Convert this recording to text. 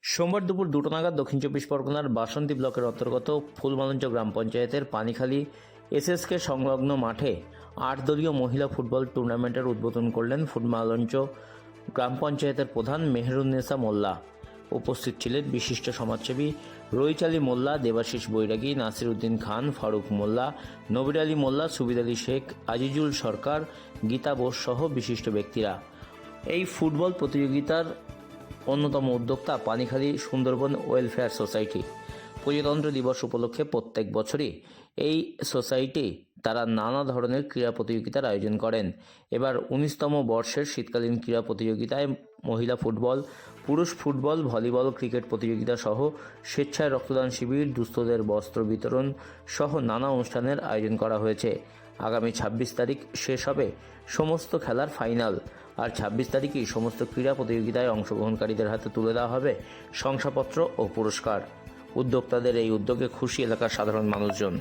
সোমবার দুপুর 2টো নাগাদ দক্ষিণ চব্বিশ পরগনার বাসন্তী ব্লকের অন্তর্গত ফুলমালঞ্চ গ্রাম পঞ্চায়েতের পানিখালী এসএসকে সংলগ্ন মাঠে 8 দলীয় মহিলা ফুটবল টুর্নামেন্টের উদ্বোধন করলেন ফুলমালঞ্চ গ্রাম পঞ্চায়েতের প্রধান মেহেরুন্নেসা মোল্লা। উপস্থিত ছিলেন বিশিষ্ট সমাজসেবী রইচ আলী মোল্লা, দেবাশিস বৈরাগী, নাসির উদ্দিন খান, ফারুক মোল্লা, নবির আলী মোল্লা, সুবিদ আলী শেখ, আজিজুল সরকার, গীতা বোস সহ বিশিষ্ট ব্যক্তিরা। এই ফুটবল প্রতিযোগিতার অন্যতম উদ্যোক্তা পানিখালী সুন্দরবন ওয়েলফেয়ার সোসাইটি। প্রজাতন্ত্র দিবস উপলক্ষে প্রত্যেক বছরই এই সোসাইটি তারা নানা ধরনের ক্রীড়া প্রতিযোগিতার আয়োজন করেন। এবার 19তম বর্ষের শীতকালীন ক্রীড়া প্রতিযোগিতায় মহিলা ফুটবল, পুরুষ ফুটবল, ভলিবল, ক্রিকেট প্রতিযোগিতা সহ স্বেচ্ছায় রক্তদান শিবির, দুস্থদের বস্ত্র বিতরণ সহ নানা অনুষ্ঠানের আয়োজন করা হয়েছে। আগামী 26 তারিখ শেষ হবে সমস্ত খেলার ফাইনাল, আর 26 তারিখেই সমস্ত ক্রীড়া প্রতিযোগিতায় অংশগ্রহণকারীদের হাতে তুলে দেওয়া হবে শংসাপত্র ও পুরস্কার। উদ্যোক্তাদের এই উদ্যোগে খুশি এলাকার সাধারণ মানুষজন।